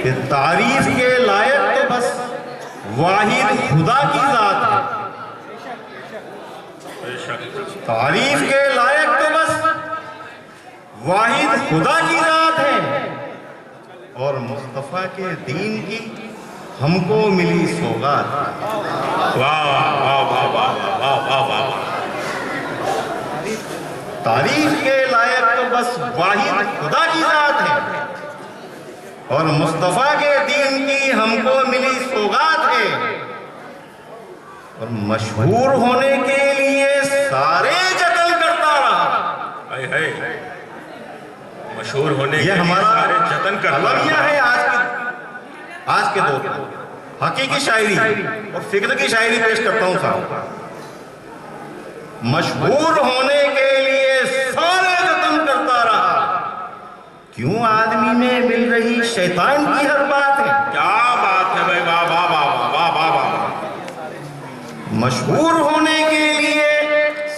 کہ تعریف کے لائق تو بس واحد خدا کی ذات ہے. تعریف کے لائق تو بس واحد خدا کی ذات ہے اور مصطفیٰ کے دین کی ہم کو ملی سوغات. واہ واہ واہ واہ واہ واہ واہ. تعریف کے لائق تو بس واحد خدا کی ذات ہے اور مصطفیٰ کے دین کی ہم کو ملی سوغات ہے. اور مشہور ہونے کے لیے سارے جتن کرتا رہا. اے ہے مشہور ہونے یہ کے لیے ہمارا سارے جتن کرتا المیہ رہا. ہے آج کے دور میں. حقیقی شاعری اور فکر کی شاعری پیش کرتا ہوں صاحب. مشہور ہونے کے لیے سارے جتن کرتا رہا. کیوں آدمی میں مل رہی شیطان کی ہر بات ہے. کیا بات ہے بھائی. واہ واہ واہ واہ واہ واہ. مشہور ہونے کے لیے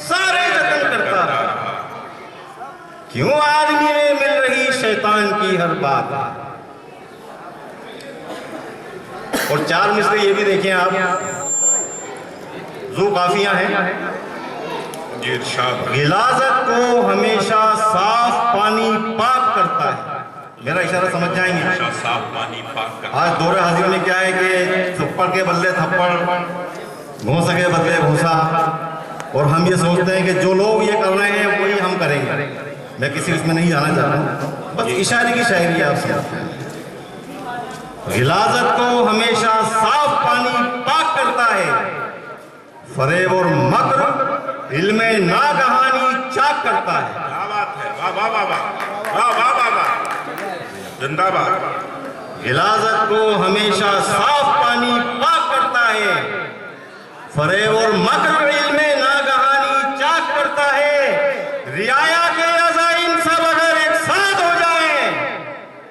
سارے جتن کرتا رہا. کیوں آدمی میں مل رہی شیطان کی ہر بات. اور چار مصرے یہ بھی دیکھیں آپ ذو قافیہ ہیں. جی ارشاد. غلاظت کو ہمیشہ صاف پانی پاک کرتا ہے. میرا اشارہ سمجھ جائیں گے. ہمیشہ صاف پانی پاک کر. آج دور حاضر میں کیا ہے کہ تھپڑ کے بدلے تھپڑ, گھونسا کے بدلے گھونسا, اور ہم یہ سوچتے ہیں کہ جو لوگ یہ کر رہے ہیں وہی ہم کریں گے. میں کسی اس میں نہیں جانا چاہتا ہوں, بس اشارے کی شاعری آپ سمجھتے ہیں. غلاظت کو ہمیشہ صاف پانی پاک کرتا ہے, فریب اور مکر علم ناگہانی چاک کرتا ہے. کیا بات ہے. واہ واہ واہ واہ واہ واہ واہ واہ. زندہ باد. غلاظت کو ہمیشہ صاف پانی پاک کرتا ہے, فریب اور مکر علم ناگہانی چاک کرتا ہے. رعایا کے عزائم سب اگر ایک ساتھ ہو جائیں,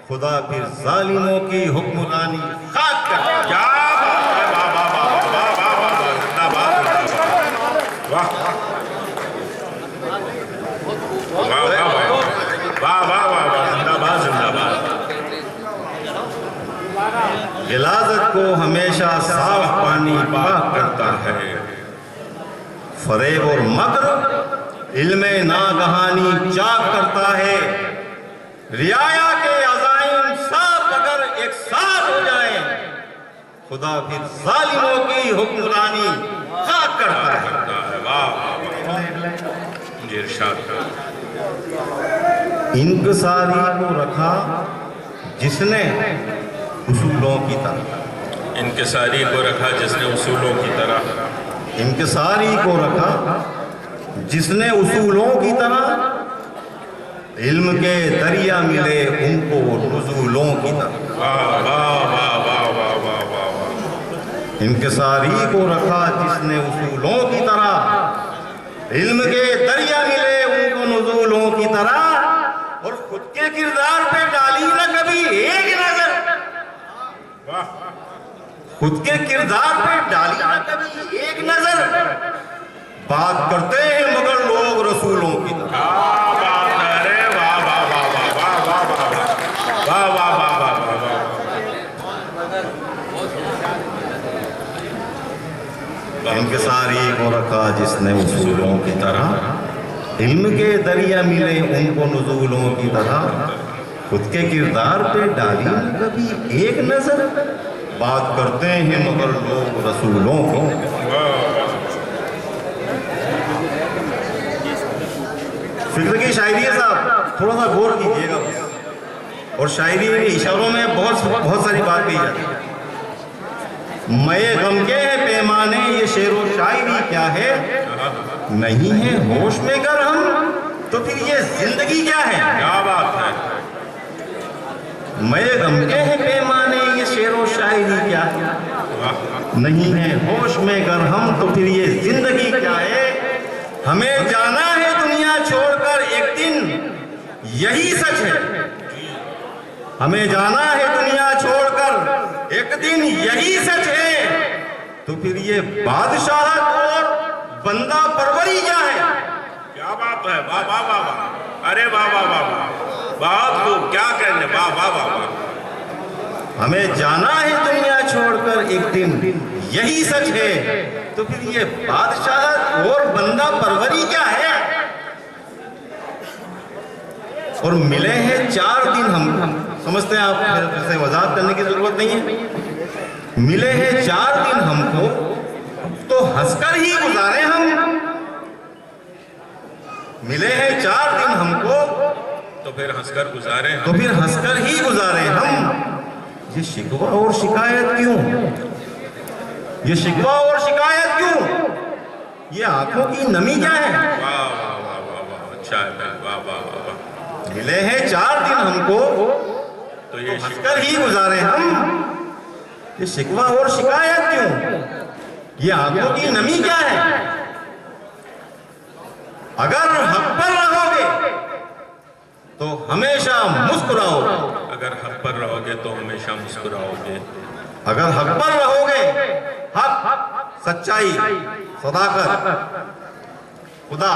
خدا پھر ظالموں کی حکمرانی خاک کرتا ہے. کیا بات ہے. واہ واہ واہ واہ واہ واہ واہ. زندہ باد. واہ واہ واہ واہ واہ واہ واہ. زندہ باد زندہ باد. غلاظت کو ہمیشہ صاف پانی پاک کرتا ہے, فریب اور مکر علم ناگہانی چاک کرتا ہے. رعایا کے عزائم سب اگر ایک ساتھ ہو جائیں, خدا پھر ظالموں کی حکمرانی خاک کرتا ہے. جی ارشاد. انکساری کو رکھا جس نے اصولوں کی طرح. انکساری کو رکھا جس نے اصولوں کی طرح. انکساری کو رکھا جس نے اصولوں کی طرح. علم کے دریا ملے ان کو نزولوں کی طرح. واہ واہ واہ واہ واہ واہ واہ واہ. انکساری کو رکھا جس نے اصولوں کی طرح. علم کے دریا ملے ان کو نزولوں کی طرح. اور خود کے کردار پہ ڈالی نہ کبھی ایک نظر. خود کے کردار پہ ڈالی نہ کبھی ایک نظر. بات کرتے ہیں مگر لوگ رسولوں کی طرح. انکساری کو رکھا جس نے اصولوں کی طرح. علم کے دریا ملے ان کو نزولوں کی طرح. خود کے کردار پہ ڈالی نہ کبھی ایک نظر. بات کرتے ہیں مگر لوگ رسولوں کو. فکر کی شاعری ہے صاحب, تھوڑا سا غور کیجئے گا. اور شاعری میں اشاروں میں بہت ساری بات کہی جاتی ہے. میں غم کے پیمانے یہ شعر و شاعری کیا ہے. نہیں ہے ہوش میں گر ہم تو پھر یہ زندگی کیا ہے. کیا بات ہے. میں غم کے پیمانے یہ شعر و شاعری کیا ہے. نہیں ہے ہوش میں گر ہم تو پھر یہ زندگی کیا ہے. ہمیں جانا ہے دنیا چھوڑ کر ایک دن یہی سچ ہے. ہمیں جانا ہے دنیا چھوڑ کر ایک دن یہی سچ ہے. تو پھر یہ بادشاہت اور بندہ پروری کیا ہے. کیا بات ہے. واہ واہ واہ واہ. ارے واہ واہ واہ واہ. بات کو کیا کہنے. واہ واہ واہ واہ. ہمیں جانا ہے دنیا چھوڑ کر ایک دن، یہی سچ ہے، تو پھر یہ بادشاہت اور بندہ پروری کیا ہے؟ اور ملے ہیں 4 دن ہم، سمجھتے ہیں آپ، پھر سے وضاحت کرنے کی ضرورت نہیں ہے، ملے ہیں 4 دن ہم کو تو ہنس کر ہی گزارے ہم، ملے ہیں 4 دن ہم کو تو پھر ہنس کر گزارے تو پھر ہنس کر ہی گزارے ہم، یہ شکوہ اور شکایت کیوں؟ یہ شکوہ اور شکایت کیوں؟ یہ آنکھوں کی نمی کیا ہے؟ واہ واہ واہ واہ واہ، اچھا ہے، واہ واہ واہ واہ، ملے ہیں 4 دن ہم کو تو یہ ہنس کر ہی گزارے ہم، یہ شکوہ اور شکایت کیوں؟ یہ آنکھوں کی نمی کیا ہے؟ اگر حق پر رہو گے تو ہمیشہ مسکراؤ، اگر حق پر رہو گے تو ہمیشہ مسکراؤ گے، اگر حق پر رہو گے، حق، سچائی، صداقت، خدا،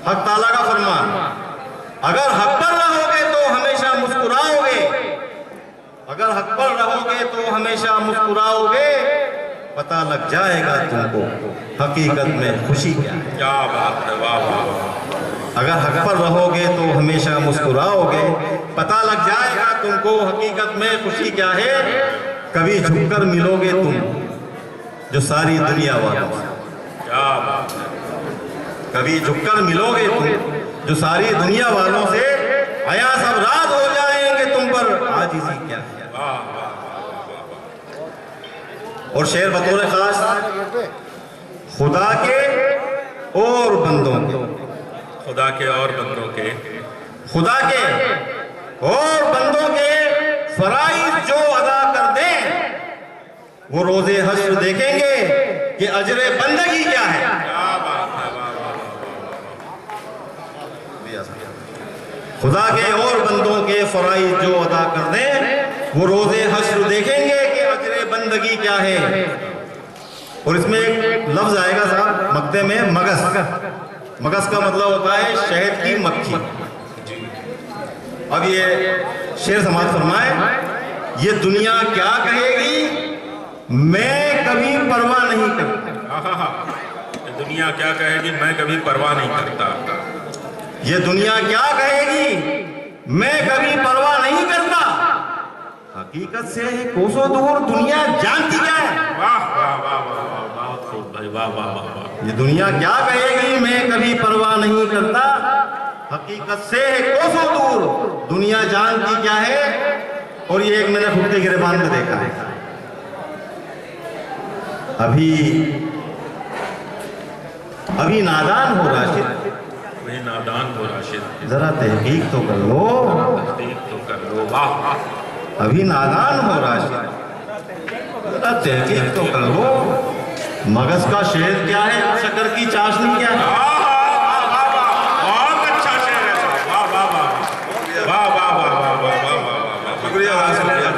حق تعالیٰ کا فرمان، اگر حق پر رہو گے تو ہمیشہ مسکراؤ گے، اگر حق پر رہو گے تو ہمیشہ مسکراؤ گے، پتہ لگ جائے گا تم کو حقیقت میں خوشی کیا ہے۔ کیا بات ہے، واہ واہ واہ، اگر حق پر رہو گے تو ہمیشہ مسکراؤ گے، پتہ لگ جائے گا تم کو حقیقت میں خوشی کیا ہے۔ کبھی جھک کر ملو گے تم جو ساری دنیا والوں سے، کیا بات ہے، کبھی جھک کر ملو گے تم جو ساری دنیا والوں سے، آیا سب رات ہو جائیں گے تم پر عاجزی کیا ہے۔ واہ واہ واہ، اور شعر بطور خاص خدا کے اور بندوں کے، خدا کے اور بندوں کے، خدا کے اور بندوں کے فرائض جو ادا کر دیں وہ روز حشر دیکھیں گے کہ اجر بندگی کیا ہے۔ کیا بات ہے، واہ واہ واہ، خدا کے اور بندوں کے فرائض جو ادا کر دیں وہ روز حشر دیکھیں گے کہ اجر بندگی کیا ہے۔ اور اس میں ایک لفظ آئے گا صاحب مقطع میں، مگس، مگس کا مطلب ہوتا ہے شہد کی مکھی۔ اب یہ شعر سماعت فرمائے، یہ دنیا کیا کہے گی میں کبھی پرواہ نہیں کرتا، دنیا کیا کہے گی میں کبھی پرواہ نہیں کرتا، یہ دنیا کیا کہے گی میں کبھی پرواہ نہیں کرتا، حقیقت سے کوسوں دور دنیا جانتی کیا ہے۔ واہ واہ واہ واہ واہ، بہت خوب بھائی، واہ واہ واہ واہ، یہ دنیا کیا کہے گی میں کبھی پرواہ نہیں کرتا، حقیقت سے کوسوں دور دنیا جانتی کیا ہے۔ اور یہ ایک میں نے خود کے گریبان میں دیکھا ہے، ابھی نادان ہو راشد، وہی نادان ہو راشد، ذرا تحقیق تو کر لو، تصدیق تو کر لو، واہ واہ، ابھی نادان ہو راشد، ذرا تحقیق تو کر لو، مغز کا شہد کیا ہے، شکر کی چاشنی کیا ہے۔